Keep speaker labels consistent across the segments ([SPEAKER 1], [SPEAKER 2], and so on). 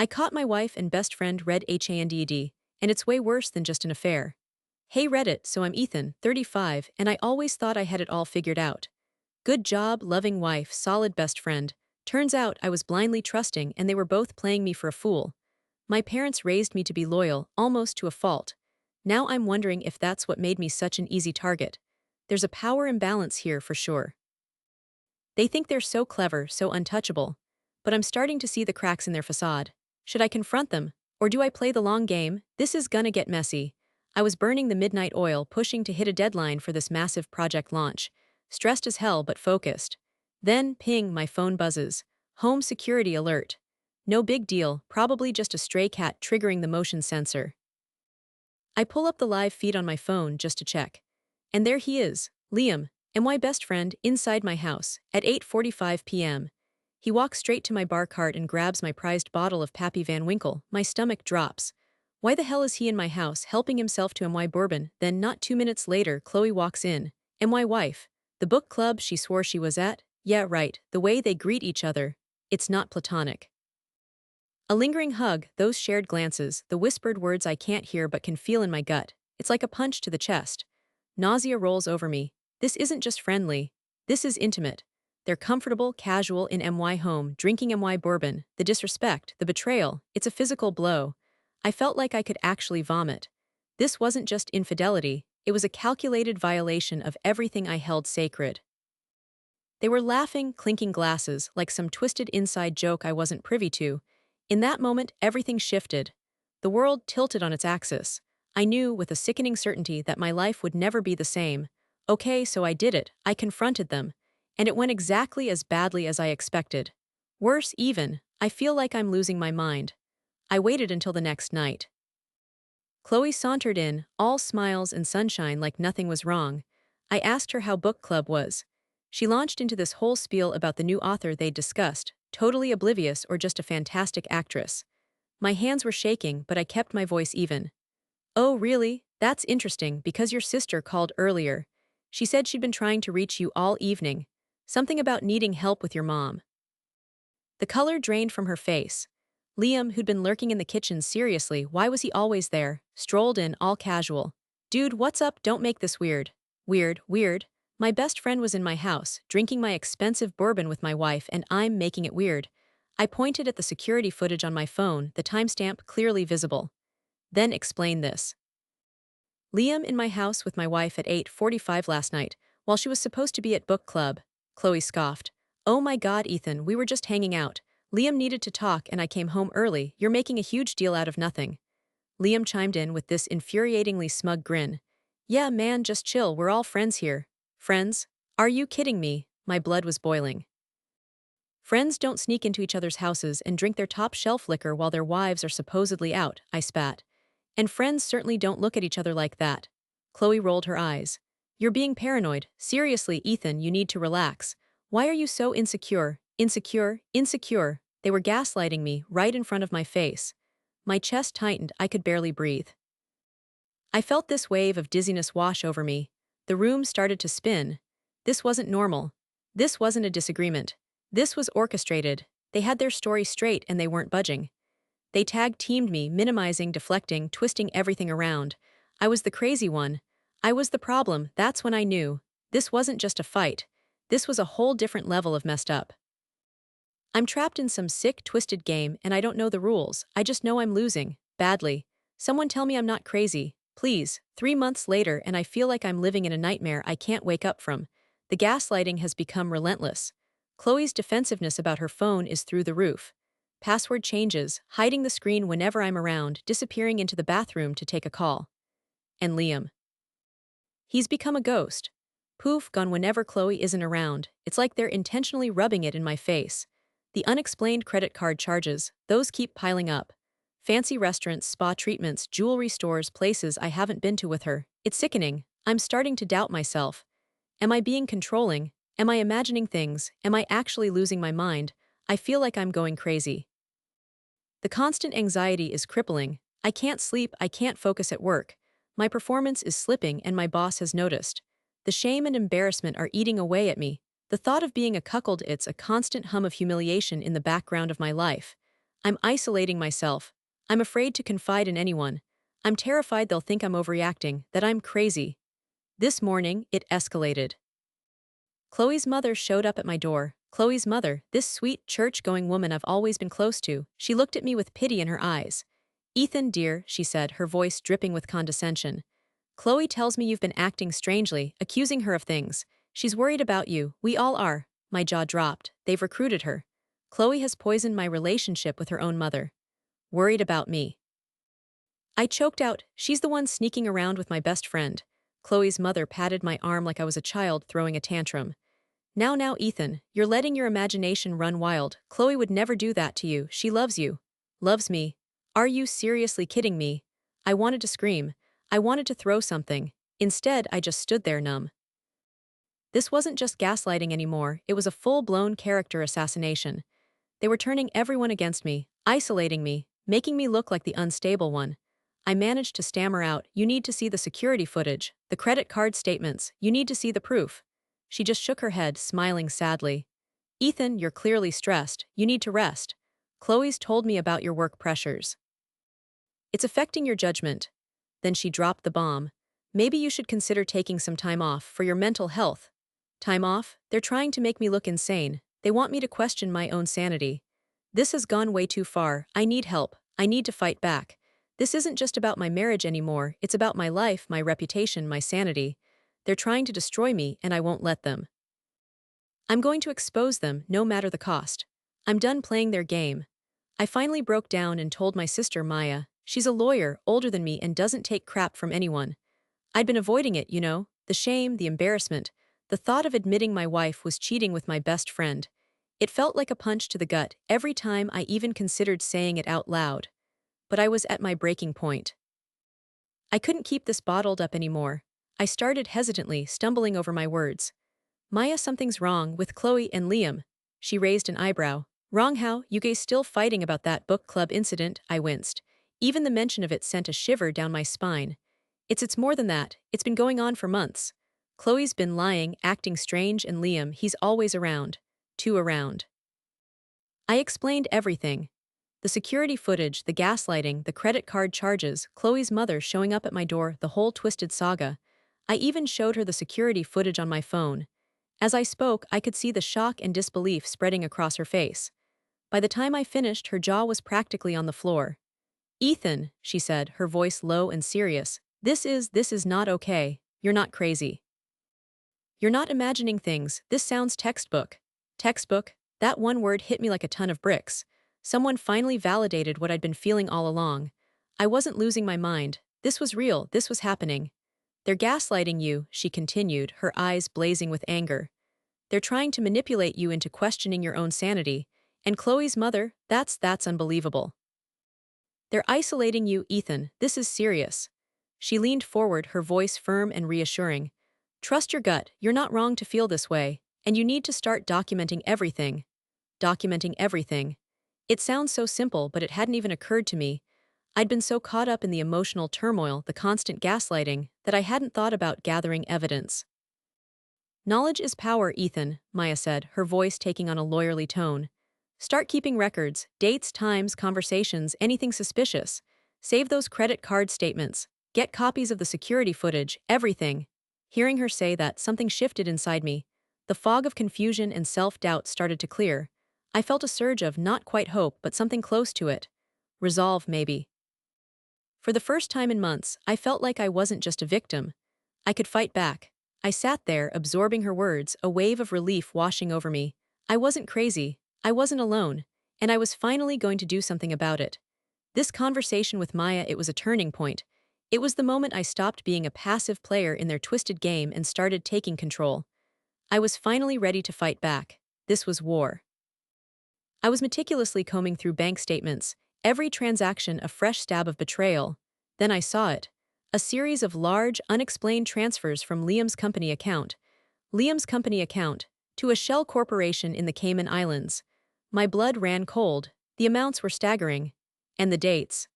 [SPEAKER 1] I caught my wife and best friend Red Handed, and it's way worse than just an affair. Hey Reddit, so I'm Ethan, 35, and I always thought I had it all figured out. Good job, loving wife, solid best friend. Turns out I was blindly trusting and they were both playing me for a fool. My parents raised me to be loyal, almost to a fault. Now I'm wondering if that's what made me such an easy target. There's a power imbalance here for sure. They think they're so clever, so untouchable. But I'm starting to see the cracks in their facade. Should I confront them? Or do I play the long game? This is gonna get messy. I was burning the midnight oil, pushing to hit a deadline for this massive project launch. Stressed as hell, but focused. Then, ping, my phone buzzes. Home security alert. No big deal, probably just a stray cat triggering the motion sensor. I pull up the live feed on my phone just to check. And there he is, Liam, my best friend, inside my house, at 8:45 p.m. He walks straight to my bar cart and grabs my prized bottle of Pappy Van Winkle. My stomach drops. Why the hell is he in my house helping himself to my bourbon? Then not 2 minutes later, Chloe walks in. My wife. The book club she swore she was at? Yeah, right, the way they greet each other. It's not platonic. A lingering hug, those shared glances, the whispered words I can't hear but can feel in my gut. It's like a punch to the chest. Nausea rolls over me. This isn't just friendly. This is intimate. They're comfortable, casual in my home, drinking my bourbon. The disrespect, the betrayal, it's a physical blow. I felt like I could actually vomit. This wasn't just infidelity, it was a calculated violation of everything I held sacred. They were laughing, clinking glasses, like some twisted inside joke I wasn't privy to. In that moment, everything shifted. The world tilted on its axis. I knew with a sickening certainty that my life would never be the same. Okay, so I did it. I confronted them. And it went exactly as badly as I expected. Worse even, I feel like I'm losing my mind. I waited until the next night. Chloe sauntered in, all smiles and sunshine like nothing was wrong. I asked her how book club was. She launched into this whole spiel about the new author they'd discussed, totally oblivious or just a fantastic actress. My hands were shaking, but I kept my voice even. Oh, really? That's interesting, because your sister called earlier. She said she'd been trying to reach you all evening. Something about needing help with your mom. The color drained from her face. Liam, who'd been lurking in the kitchen seriously, why was he always there, strolled in all casual. Dude, what's up? Don't make this weird. Weird. My best friend was in my house, drinking my expensive bourbon with my wife, and I'm making it weird. I pointed at the security footage on my phone, the timestamp clearly visible. Then explain this. Liam in my house with my wife at 8:45 last night, while she was supposed to be at book club. Chloe scoffed. Oh my god, Ethan, we were just hanging out. Liam needed to talk and I came home early. You're making a huge deal out of nothing. Liam chimed in with this infuriatingly smug grin. Yeah, man, just chill, we're all friends here. Friends? Are you kidding me? My blood was boiling. Friends don't sneak into each other's houses and drink their top shelf liquor while their wives are supposedly out, I spat. And friends certainly don't look at each other like that. Chloe rolled her eyes. You're being paranoid. Seriously, Ethan, you need to relax. Why are you so insecure? Insecure? They were gaslighting me right in front of my face. My chest tightened, I could barely breathe. I felt this wave of dizziness wash over me. The room started to spin. This wasn't normal. This wasn't a disagreement. This was orchestrated. They had their story straight and they weren't budging. They tag-teamed me, minimizing, deflecting, twisting everything around. I was the crazy one. I was the problem. That's when I knew. This wasn't just a fight. This was a whole different level of messed up. I'm trapped in some sick, twisted game and I don't know the rules. I just know I'm losing. Badly. Someone tell me I'm not crazy. Please. 3 months later and I feel like I'm living in a nightmare I can't wake up from. The gaslighting has become relentless. Chloe's defensiveness about her phone is through the roof. Password changes, hiding the screen whenever I'm around, disappearing into the bathroom to take a call. And Liam. He's become a ghost. Poof, gone whenever Chloe isn't around. It's like they're intentionally rubbing it in my face. The unexplained credit card charges, those keep piling up. Fancy restaurants, spa treatments, jewelry stores, places I haven't been to with her. It's sickening. I'm starting to doubt myself. Am I being controlling? Am I imagining things? Am I actually losing my mind? I feel like I'm going crazy. The constant anxiety is crippling. I can't sleep, I can't focus at work. My performance is slipping and my boss has noticed. The shame and embarrassment are eating away at me. The thought of being a cuckold, it's a constant hum of humiliation in the background of my life. I'm isolating myself. I'm afraid to confide in anyone. I'm terrified they'll think I'm overreacting, that I'm crazy. This morning, it escalated. Chloe's mother showed up at my door. Chloe's mother, this sweet, church-going woman I've always been close to, she looked at me with pity in her eyes. "Ethan, dear," she said, her voice dripping with condescension. "Chloe tells me you've been acting strangely, accusing her of things. She's worried about you, we all are." My jaw dropped. They've recruited her. Chloe has poisoned my relationship with her own mother. Worried about me. I choked out, "She's the one sneaking around with my best friend." Chloe's mother patted my arm like I was a child throwing a tantrum. Now, Ethan, you're letting your imagination run wild. Chloe would never do that to you. She loves you." "Loves me? Are you seriously kidding me?" I wanted to scream. I wanted to throw something. Instead, I just stood there numb. This wasn't just gaslighting anymore, it was a full-blown character assassination. They were turning everyone against me, isolating me, making me look like the unstable one. I managed to stammer out, "You need to see the security footage, the credit card statements, you need to see the proof." She just shook her head, smiling sadly. "Ethan, you're clearly stressed, you need to rest. Chloe's told me about your work pressures. It's affecting your judgment." Then she dropped the bomb. "Maybe you should consider taking some time off for your mental health." Time off? They're trying to make me look insane. They want me to question my own sanity. This has gone way too far. I need help. I need to fight back. This isn't just about my marriage anymore, it's about my life, my reputation, my sanity. They're trying to destroy me, and I won't let them. I'm going to expose them, no matter the cost. I'm done playing their game. I finally broke down and told my sister Maya. She's a lawyer, older than me, and doesn't take crap from anyone. I'd been avoiding it, the shame, the embarrassment, the thought of admitting my wife was cheating with my best friend. It felt like a punch to the gut every time I even considered saying it out loud. But I was at my breaking point. I couldn't keep this bottled up anymore. I started hesitantly, stumbling over my words. "Maya, something's wrong with Chloe and Liam." She raised an eyebrow. "Wrong how? You guys still fighting about that book club incident?" I winced. Even the mention of it sent a shiver down my spine. It's more than that. It's been going on for months. Chloe's been lying, acting strange, and Liam, he's always around. Too around. I explained everything. The security footage, the gaslighting, the credit card charges, Chloe's mother showing up at my door, the whole twisted saga. I even showed her the security footage on my phone. As I spoke, I could see the shock and disbelief spreading across her face. By the time I finished, her jaw was practically on the floor. "Ethan," she said, her voice low and serious, this is not okay. You're not crazy. You're not imagining things. This sounds textbook." Textbook? That one word hit me like a ton of bricks. Someone finally validated what I'd been feeling all along. I wasn't losing my mind. This was real, this was happening. "They're gaslighting you," she continued, her eyes blazing with anger. "They're trying to manipulate you into questioning your own sanity. And Chloe's mother, that's unbelievable. They're isolating you, Ethan. This is serious." She leaned forward, her voice firm and reassuring. "Trust your gut, you're not wrong to feel this way, and you need to start documenting everything." Documenting everything. It sounds so simple, but it hadn't even occurred to me. I'd been so caught up in the emotional turmoil, the constant gaslighting, that I hadn't thought about gathering evidence. "Knowledge is power, Ethan," Maya said, her voice taking on a lawyerly tone. "Start keeping records, dates, times, conversations, anything suspicious. Save those credit card statements. Get copies of the security footage, everything." Hearing her say that, something shifted inside me. The fog of confusion and self-doubt started to clear. I felt a surge of not quite hope, but something close to it. Resolve, maybe. For the first time in months, I felt like I wasn't just a victim. I could fight back. I sat there, absorbing her words, a wave of relief washing over me. I wasn't crazy. I wasn't alone. And I was finally going to do something about it. This conversation with Maya, it was a turning point. It was the moment I stopped being a passive player in their twisted game and started taking control. I was finally ready to fight back. This was war. I was meticulously combing through bank statements, every transaction a fresh stab of betrayal. Then I saw it. A series of large, unexplained transfers from Liam's company account. To a shell corporation in the Cayman Islands. My blood ran cold. The amounts were staggering. And the dates.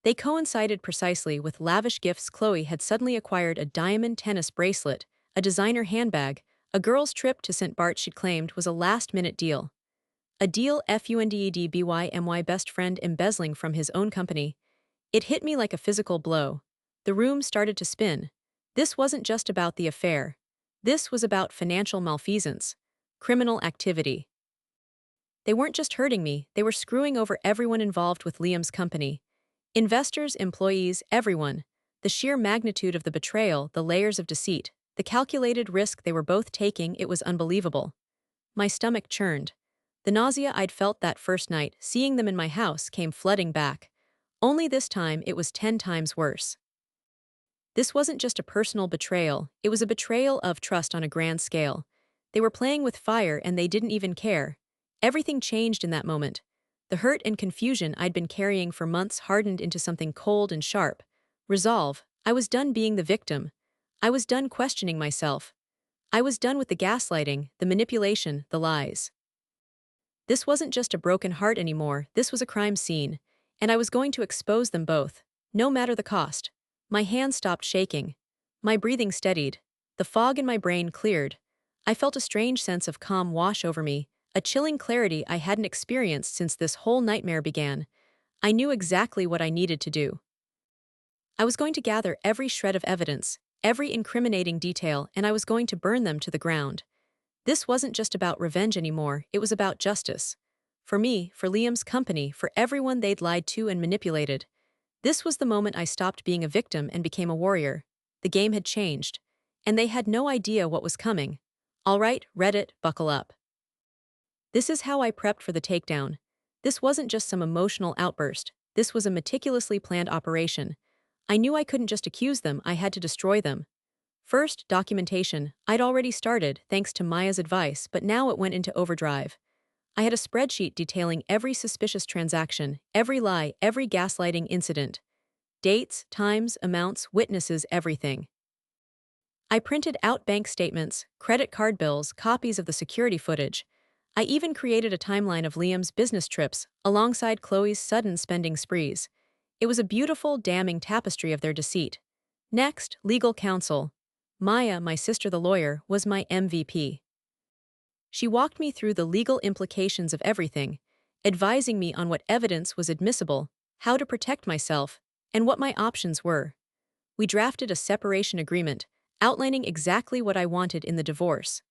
[SPEAKER 1] They coincided precisely with lavish gifts. Chloe had suddenly acquired a diamond tennis bracelet, a designer handbag, a girl's trip to St. Bart she'd claimed was a last-minute deal. A deal fundedbymy best friend embezzling from his own company. It hit me like a physical blow. The room started to spin. This wasn't just about the affair. This was about financial malfeasance, criminal activity. They weren't just hurting me, they were screwing over everyone involved with Liam's company. Investors, employees, everyone. The sheer magnitude of the betrayal, the layers of deceit, the calculated risk they were both taking, it was unbelievable. My stomach churned. The nausea I'd felt that first night, seeing them in my house, came flooding back. Only this time it was 10 times worse. This wasn't just a personal betrayal, it was a betrayal of trust on a grand scale. They were playing with fire and they didn't even care. Everything changed in that moment. The hurt and confusion I'd been carrying for months hardened into something cold and sharp. Resolve. I was done being the victim. I was done questioning myself. I was done with the gaslighting, the manipulation, the lies. This wasn't just a broken heart anymore, this was a crime scene. And I was going to expose them both, no matter the cost. My hands stopped shaking. My breathing steadied. The fog in my brain cleared. I felt a strange sense of calm wash over me, a chilling clarity I hadn't experienced since this whole nightmare began. I knew exactly what I needed to do. I was going to gather every shred of evidence, every incriminating detail, and I was going to burn them to the ground. This wasn't just about revenge anymore, it was about justice. For me, for Liam's company, for everyone they'd lied to and manipulated. This was the moment I stopped being a victim and became a warrior. The game had changed. And they had no idea what was coming. All right, Reddit, buckle up. This is how I prepped for the takedown. This wasn't just some emotional outburst. This was a meticulously planned operation. I knew I couldn't just accuse them, I had to destroy them. First, documentation. I'd already started, thanks to Maya's advice, but now it went into overdrive. I had a spreadsheet detailing every suspicious transaction, every lie, every gaslighting incident. Dates, times, amounts, witnesses, everything. I printed out bank statements, credit card bills, copies of the security footage. I even created a timeline of Liam's business trips, alongside Chloe's sudden spending sprees. It was a beautiful, damning tapestry of their deceit. Next, legal counsel. Maya, my sister the lawyer, was my MVP. She walked me through the legal implications of everything, advising me on what evidence was admissible, how to protect myself, and what my options were. We drafted a separation agreement, outlining exactly what I wanted in the divorce.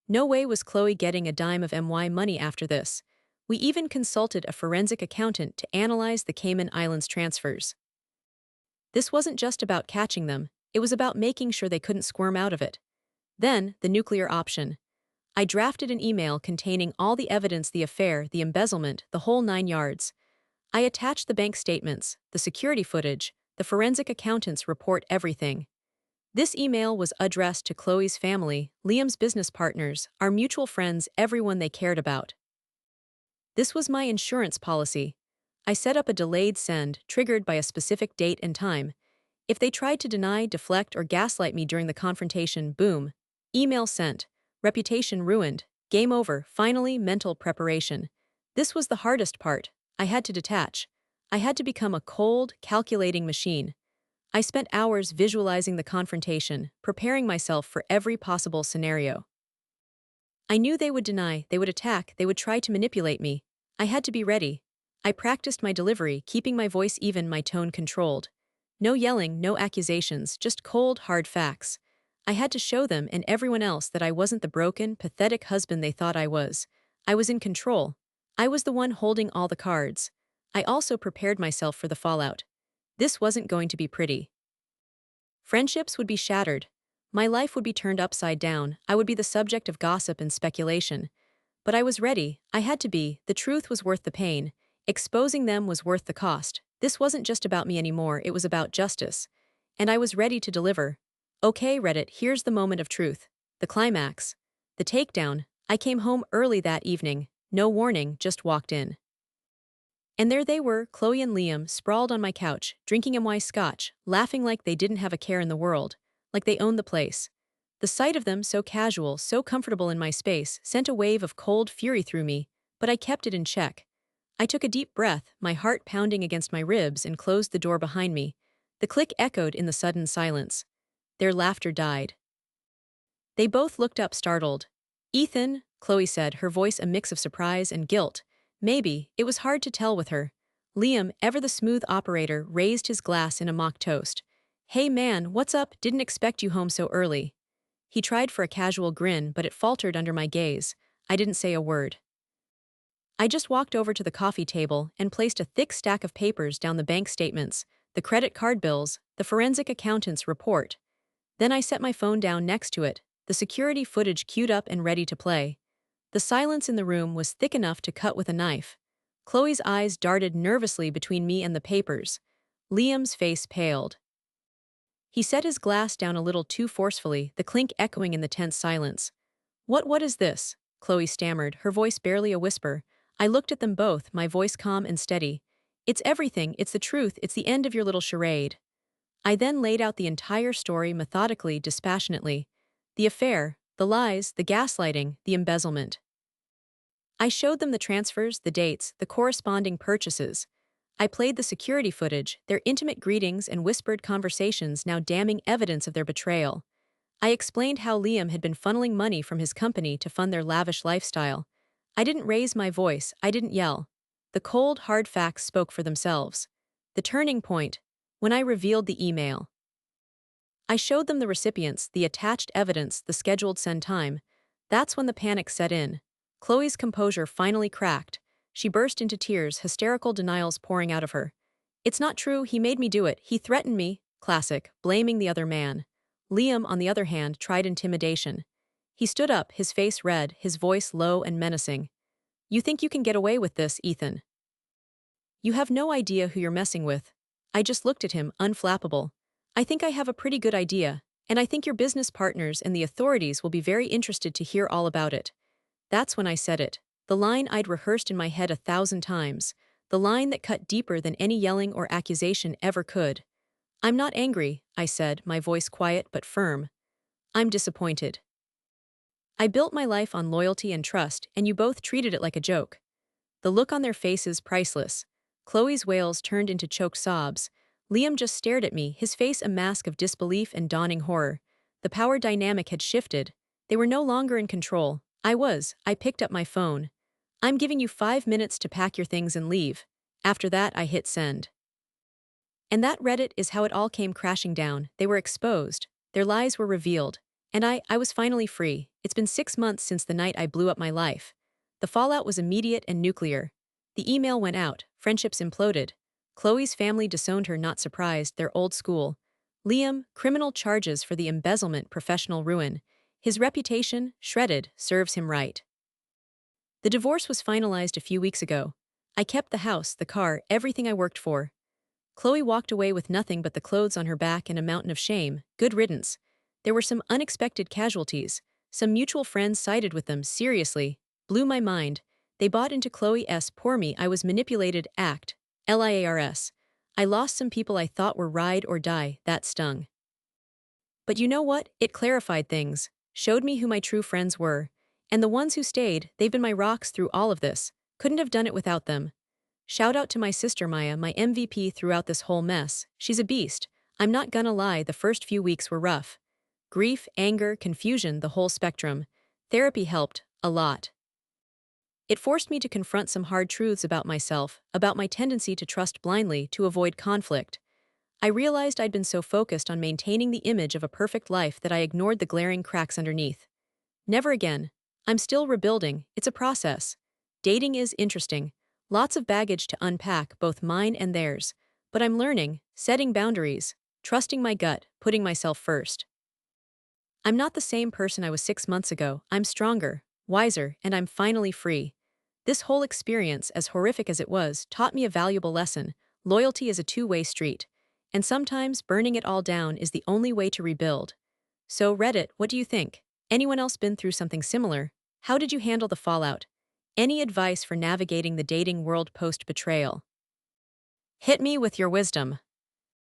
[SPEAKER 1] No way was Chloe getting a dime of MY money after this. We even consulted a forensic accountant to analyze the Cayman Islands transfers. This wasn't just about catching them, it was about making sure they couldn't squirm out of it. Then, the nuclear option. I drafted an email containing all the evidence, the affair, the embezzlement, the whole 9 yards. I attached the bank statements, the security footage, the forensic accountant's report, everything. This email was addressed to Chloe's family, Liam's business partners, our mutual friends, everyone they cared about. This was my insurance policy. I set up a delayed send, triggered by a specific date and time. If they tried to deny, deflect, or gaslight me during the confrontation, boom. Email sent. Reputation ruined. Game over. Finally, mental preparation. This was the hardest part. I had to detach. I had to become a cold, calculating machine. I spent hours visualizing the confrontation, preparing myself for every possible scenario. I knew they would deny, they would attack, they would try to manipulate me. I had to be ready. I practiced my delivery, keeping my voice even, my tone controlled. No yelling, no accusations, just cold, hard facts. I had to show them and everyone else that I wasn't the broken, pathetic husband they thought I was. I was in control. I was the one holding all the cards. I also prepared myself for the fallout. This wasn't going to be pretty. Friendships would be shattered. My life would be turned upside down. I would be the subject of gossip and speculation. But I was ready. I had to be. The truth was worth the pain. Exposing them was worth the cost. This wasn't just about me anymore, it was about justice. And I was ready to deliver. Okay, Reddit, here's the moment of truth. The climax. The takedown. I came home early that evening. No warning, just walked in. And there they were, Chloe and Liam, sprawled on my couch, drinking MY scotch, laughing like they didn't have a care in the world, like they owned the place. The sight of them, so casual, so comfortable in my space, sent a wave of cold fury through me, but I kept it in check. I took a deep breath, my heart pounding against my ribs, and closed the door behind me. The click echoed in the sudden silence. Their laughter died. They both looked up startled. Ethan, Chloe said, her voice a mix of surprise and guilt. Maybe, it was hard to tell with her. Liam, ever the smooth operator, raised his glass in a mock toast. Hey man, what's up? Didn't expect you home so early. He tried for a casual grin, but it faltered under my gaze. I didn't say a word. I just walked over to the coffee table and placed a thick stack of papers down the bank statements, the credit card bills, the forensic accountant's report. Then I set my phone down next to it, the security footage queued up and ready to play. The silence in the room was thick enough to cut with a knife. Chloe's eyes darted nervously between me and the papers. Liam's face paled. He set his glass down a little too forcefully, the clink echoing in the tense silence. What is this? Chloe stammered, her voice barely a whisper. I looked at them both, my voice calm and steady. It's everything, it's the truth, it's the end of your little charade. I then laid out the entire story methodically, dispassionately. The affair, the lies, the gaslighting, the embezzlement. I showed them the transfers, the dates, the corresponding purchases. I played the security footage, their intimate greetings and whispered conversations now damning evidence of their betrayal. I explained how Liam had been funneling money from his company to fund their lavish lifestyle. I didn't raise my voice, I didn't yell. The cold, hard facts spoke for themselves. The turning point, when I revealed the email. I showed them the recipients, the attached evidence, the scheduled send time. That's when the panic set in. Chloe's composure finally cracked. She burst into tears, hysterical denials pouring out of her. It's not true, he made me do it, he threatened me. Classic, blaming the other man. Liam, on the other hand, tried intimidation. He stood up, his face red, his voice low and menacing. You think you can get away with this, Ethan? You have no idea who you're messing with. I just looked at him, unflappable. I think I have a pretty good idea, and I think your business partners and the authorities will be very interested to hear all about it. That's when I said it. The line I'd rehearsed in my head 1,000 times. The line that cut deeper than any yelling or accusation ever could. I'm not angry, I said, my voice quiet but firm. I'm disappointed. I built my life on loyalty and trust, and you both treated it like a joke. The look on their faces priceless. Chloe's wails turned into choked sobs. Liam just stared at me, his face a mask of disbelief and dawning horror. The power dynamic had shifted. They were no longer in control. I picked up my phone. I'm giving you 5 minutes to pack your things and leave. After that, I hit send. And that Reddit is how it all came crashing down. They were exposed. Their lies were revealed. And I was finally free. It's been 6 months since the night I blew up my life. The fallout was immediate and nuclear. The email went out, friendships imploded. Chloe's family disowned her, not surprised, they're old school. Liam, criminal charges for the embezzlement, professional ruin. His reputation, shredded, serves him right. The divorce was finalized a few weeks ago. I kept the house, the car, everything I worked for. Chloe walked away with nothing but the clothes on her back and a mountain of shame. Good riddance. There were some unexpected casualties. Some mutual friends sided with them, seriously. Blew my mind. They bought into Chloe's poor me, I was manipulated act. LIARS. I lost some people I thought were ride or die, that stung. But you know what? It clarified things. Showed me who my true friends were. And the ones who stayed, they've been my rocks through all of this. Couldn't have done it without them. Shout out to my sister Maya, my MVP throughout this whole mess. She's a beast. I'm not gonna lie, the first few weeks were rough. Grief, anger, confusion, the whole spectrum. Therapy helped, a lot. It forced me to confront some hard truths about myself, about my tendency to trust blindly to avoid conflict. I realized I'd been so focused on maintaining the image of a perfect life that I ignored the glaring cracks underneath. Never again. I'm still rebuilding, it's a process. Dating is interesting. Lots of baggage to unpack, both mine and theirs. But I'm learning, setting boundaries, trusting my gut, putting myself first. I'm not the same person I was 6 months ago. I'm stronger, wiser, and I'm finally free. This whole experience, as horrific as it was, taught me a valuable lesson. Loyalty is a two-way street. And sometimes burning it all down is the only way to rebuild. So Reddit, what do you think? Anyone else been through something similar? How did you handle the fallout? Any advice for navigating the dating world post-betrayal? Hit me with your wisdom.